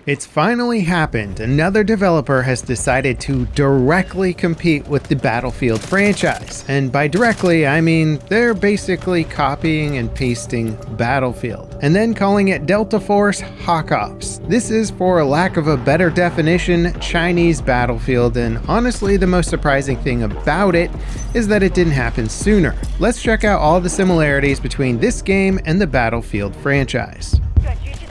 It's finally happened. Another developer has decided to directly compete with the Battlefield franchise. And by directly, I mean they're basically copying and pasting Battlefield, and then calling it Delta Force HUD Ops. This is, for lack of a better definition, Chinese Battlefield, and honestly the most surprising thing about it is that it didn't happen sooner. Let's check out all the similarities between this game and the Battlefield franchise.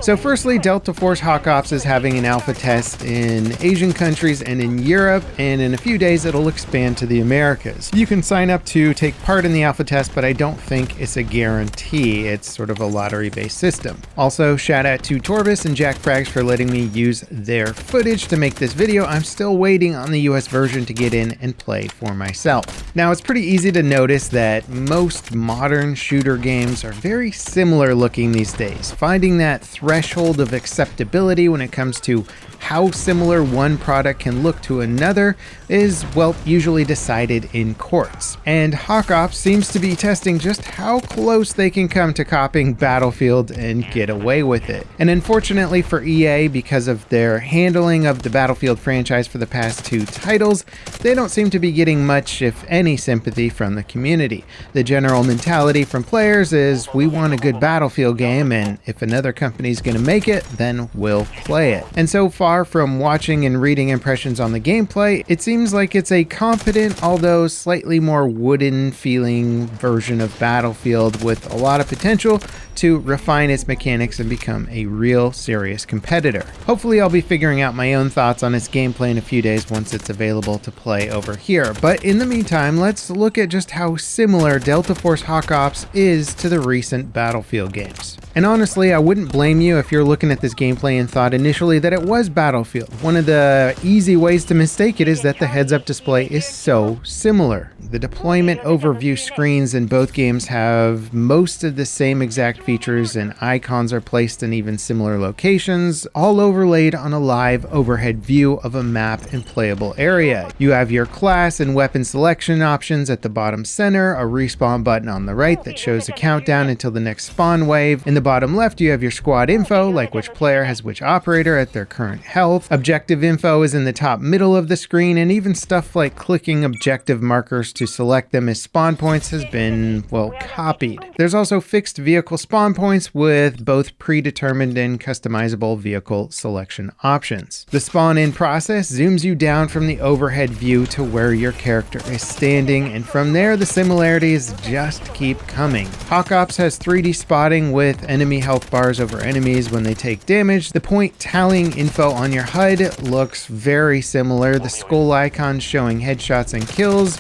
So firstly, Delta Force HUD Ops is having an alpha test in Asian countries and in Europe, and in a few days it'll expand to the Americas. You can sign up to take part in the alpha test, but I don't think it's a guarantee. It's sort of a lottery-based system. Also, shout out to Torvis and Jack Frags for letting me use their footage to make this video. I'm still waiting on the US version to get in and play for myself. Now, it's pretty easy to notice that most modern shooter games are very similar looking these days. Finding that threshold of acceptability when it comes to how similar one product can look to another is, well, usually decided in courts. And HUD Ops seems to be testing just how close they can come to copying Battlefield and get away with it. And unfortunately for EA, because of their handling of the Battlefield franchise for the past two titles, they don't seem to be getting much, if any, sympathy from the community. The general mentality from players is, we want a good Battlefield game, and if another company's gonna make it, then we'll play it. And so far from watching and reading impressions on the gameplay, it seems like it's a competent, although slightly more wooden feeling version of Battlefield with a lot of potential to refine its mechanics and become a real serious competitor. Hopefully I'll be figuring out my own thoughts on its gameplay in a few days once it's available to play over here. But in the meantime, let's look at just how similar Delta Force HUD Ops is to the recent Battlefield games. And honestly, I wouldn't blame you if you're looking at this gameplay and thought initially that it was Battlefield. One of the easy ways to mistake it is that the heads-up display is so similar. The deployment overview screens in both games have most of the same exact features, and icons are placed in even similar locations, all overlaid on a live overhead view of a map and playable area. You have your class and weapon selection options at the bottom center, a respawn button on the right that shows a countdown until the next spawn wave. In the bottom left, you have your squad info, like which player has which operator at their current health. Objective info is in the top middle of the screen, and even stuff like clicking objective markers to select them as spawn points has been, well, copied. There's also fixed vehicle spawn points with both predetermined and customizable vehicle selection options. The spawn in process zooms you down from the overhead view to where your character is standing, and from there the similarities just keep coming. HUD Ops has 3D spotting with enemy health bars over enemies when they take damage. The point tallying info on your HUD looks very similar. The skull icons showing headshots and kills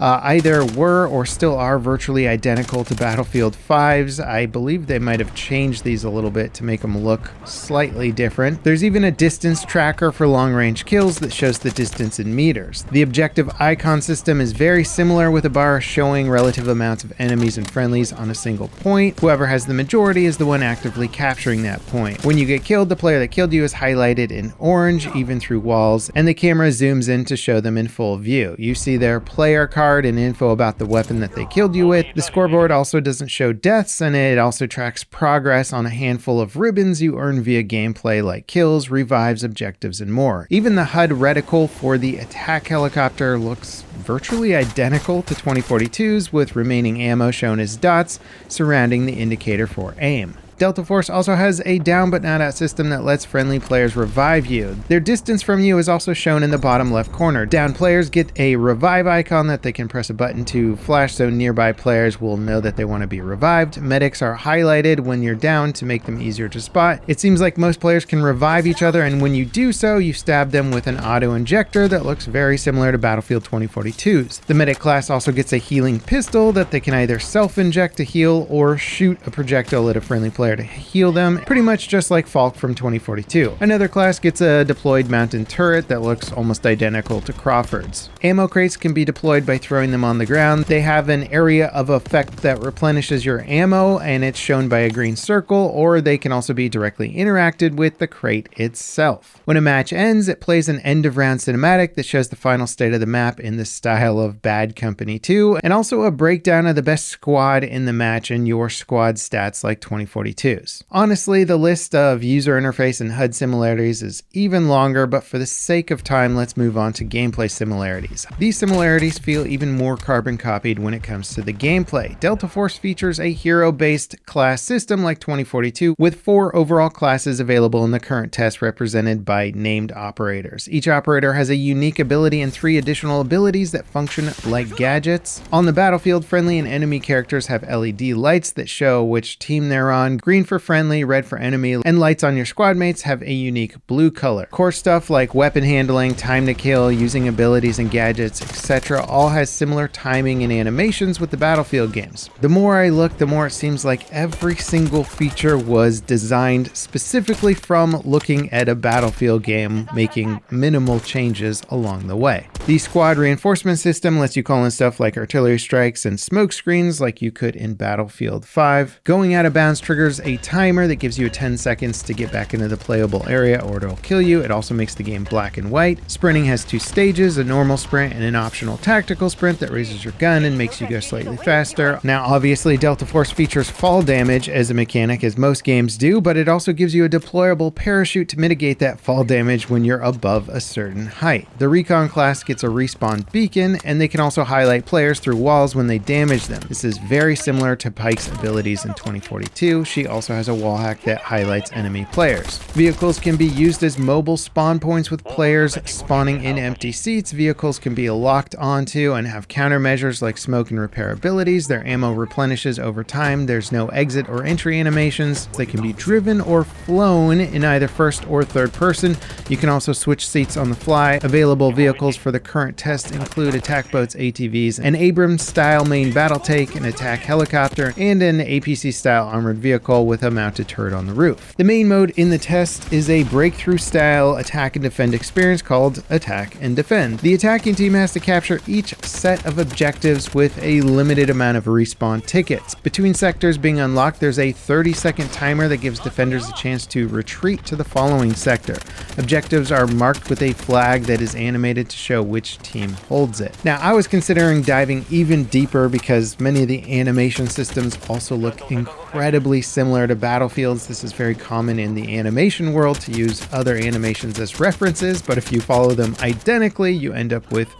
either were or still are virtually identical to Battlefield 5's. I believe they might have changed these a little bit to make them look slightly different. There's even a distance tracker for long-range kills that shows the distance in meters. The objective icon system is very similar, with a bar showing relative amounts of enemies and friendlies on a single point. Whoever has the majority is the one actively capturing that point. When you get killed, the player that killed you is highlighted in orange, even through walls, and the camera zooms in to show them in full view. You see their player card and info about the weapon that they killed you with. The scoreboard also doesn't show deaths, and it also tracks progress on a handful of ribbons you earn via gameplay, like kills, revives, objectives, and more. Even the HUD reticle for the attack helicopter looks virtually identical to 2042's, with remaining ammo shown as dots surrounding the indicator for aim. Delta Force also has a down but not out system that lets friendly players revive you. Their distance from you is also shown in the bottom left corner. Down players get a revive icon that they can press a button to flash so nearby players will know that they want to be revived. Medics are highlighted when you're down to make them easier to spot. It seems like most players can revive each other, and when you do so, you stab them with an auto injector that looks very similar to Battlefield 2042's. The medic class also gets a healing pistol that they can either self-inject to heal or shoot a projectile at a friendly player to heal them, pretty much just like Falk from 2042. Another class gets a deployed mounted turret that looks almost identical to Crawford's. Ammo crates can be deployed by throwing them on the ground. They have an area of effect that replenishes your ammo, and it's shown by a green circle, or they can also be directly interacted with the crate itself. When a match ends, it plays an end of round cinematic that shows the final state of the map in the style of Bad Company 2, and also a breakdown of the best squad in the match and your squad stats like 2042. 2042's. Honestly, the list of user interface and HUD similarities is even longer, but for the sake of time, let's move on to gameplay similarities. These similarities feel even more carbon copied when it comes to the gameplay. Delta Force features a hero-based class system like 2042, with 4 overall classes available in the current test represented by named operators. Each operator has a unique ability and 3 additional abilities that function like gadgets. On the battlefield, friendly and enemy characters have LED lights that show which team they're on, green for friendly, red for enemy, and lights on your squad mates have a unique blue color. Core stuff like weapon handling, time to kill, using abilities and gadgets, etc. all has similar timing and animations with the Battlefield games. The more I look, the more it seems like every single feature was designed specifically from looking at a Battlefield game, making minimal changes along the way. The squad reinforcement system lets you call in stuff like artillery strikes and smoke screens like you could in Battlefield 5. Going out of bounds triggers a timer that gives you 10 seconds to get back into the playable area or it'll kill you. It also makes the game black and white. Sprinting has 2 stages, a normal sprint and an optional tactical sprint that raises your gun and makes you go slightly faster. Now obviously Delta Force features fall damage as a mechanic, as most games do, but it also gives you a deployable parachute to mitigate that fall damage when you're above a certain height. The Recon class gets a respawn beacon, and they can also highlight players through walls when they damage them. This is very similar to Pike's abilities in 2042. She also has a wall hack that highlights enemy players. Vehicles can be used as mobile spawn points with players spawning in empty seats. Vehicles can be locked onto and have countermeasures like smoke and repair abilities. Their ammo replenishes over time. There's no exit or entry animations. They can be driven or flown in either first or third person. You can also switch seats on the fly. Available vehicles for the current test include attack boats, ATVs, an Abrams-style main battle tank, an attack helicopter, and an APC-style armored vehicle with a mounted turret on the roof. The main mode in the test is a breakthrough-style attack and defend experience called Attack and Defend. The attacking team has to capture each set of objectives with a limited amount of respawn tickets. Between sectors being unlocked, there's a 30-second timer that gives defenders a chance to retreat to the following sector. Objectives are marked with a flag that is animated to show which team holds it. Now, I was considering diving even deeper because many of the animation systems also look incredibly similar to Battlefield's. This is very common in the animation world to use other animations as references, but if you follow them identically, you end up with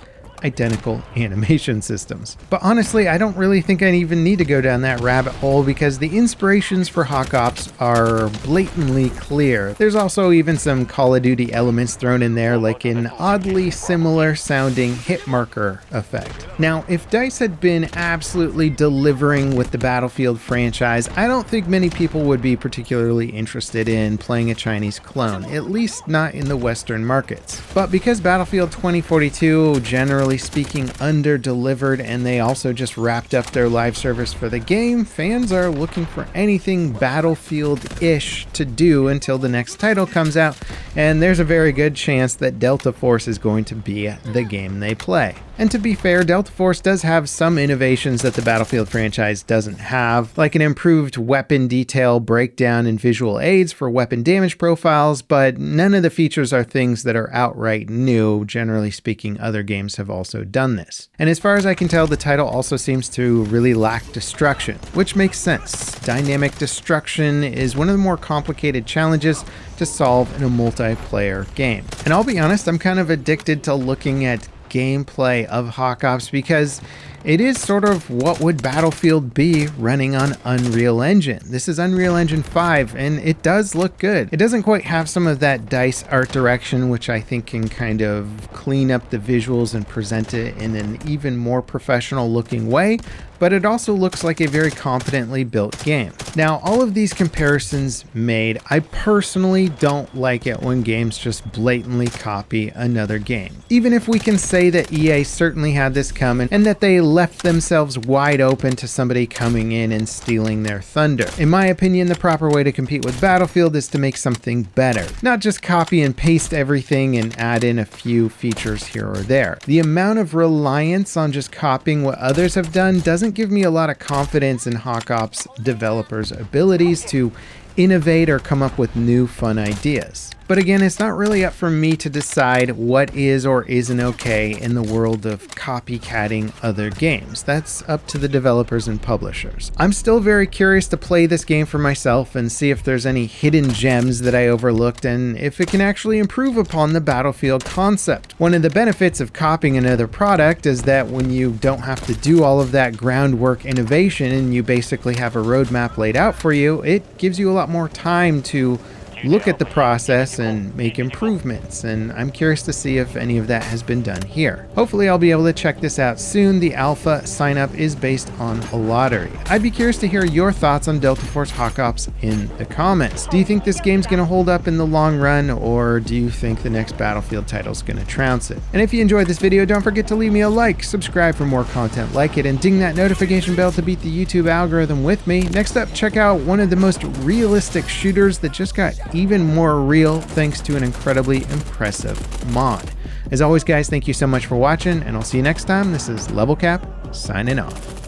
identical animation systems. But honestly, I don't really think I even need to go down that rabbit hole because the inspirations for Hawk Ops are blatantly clear. There's also even some Call of Duty elements thrown in there, like an oddly similar sounding hit marker effect. Now, if DICE had been absolutely delivering with the Battlefield franchise, I don't think many people would be particularly interested in playing a Chinese clone, at least not in the Western markets. But because Battlefield 2042 generally speaking under-delivered, and they also just wrapped up their live service for the game, fans are looking for anything Battlefield-ish to do until the next title comes out, and there's a very good chance that Delta Force is going to be the game they play. And to be fair, Delta Force does have some innovations that the Battlefield franchise doesn't have, like an improved weapon detail breakdown and visual aids for weapon damage profiles, but none of the features are things that are outright new. Generally speaking, other games have also done this. And as far as I can tell, the title also seems to really lack destruction, which makes sense. Dynamic destruction is one of the more complicated challenges to solve in a multiplayer game. And I'll be honest, I'm kind of addicted to looking at gameplay of Hawk Ops because it is sort of what would Battlefield be running on Unreal Engine. This is Unreal Engine 5 and it does look good. It doesn't quite have some of that DICE art direction, which I think can kind of clean up the visuals and present it in an even more professional looking way, but it also looks like a very competently built game. Now, all of these comparisons made, I personally don't like it when games just blatantly copy another game. Even if we can say that EA certainly had this coming and that they left themselves wide open to somebody coming in and stealing their thunder. In my opinion, the proper way to compete with Battlefield is to make something better, not just copy and paste everything and add in a few features here or there. The amount of reliance on just copying what others have done doesn't give me a lot of confidence in Hawk Ops developers' abilities to innovate or come up with new fun ideas. But again, it's not really up for me to decide what is or isn't okay in the world of copycatting other games. That's up to the developers and publishers. I'm still very curious to play this game for myself and see if there's any hidden gems that I overlooked and if it can actually improve upon the Battlefield concept. One of the benefits of copying another product is that when you don't have to do all of that groundwork innovation and you basically have a roadmap laid out for you, it gives you a lot more time to look at the process and make improvements, and I'm curious to see if any of that has been done here. Hopefully I'll be able to check this out soon. The alpha sign up is based on a lottery. I'd be curious to hear your thoughts on Delta Force Hawk Ops in the comments. Do you think this game's going to hold up in the long run, or do you think the next Battlefield title is going to trounce it? And if you enjoyed this video, don't forget to leave me a like, subscribe for more content like it, and ding that notification bell to beat the YouTube algorithm with me. Next up, check out one of the most realistic shooters that just got even more real thanks to an incredibly impressive mod. As always, guys, thank you so much for watching, and I'll see you next time. This is Level Cap signing off.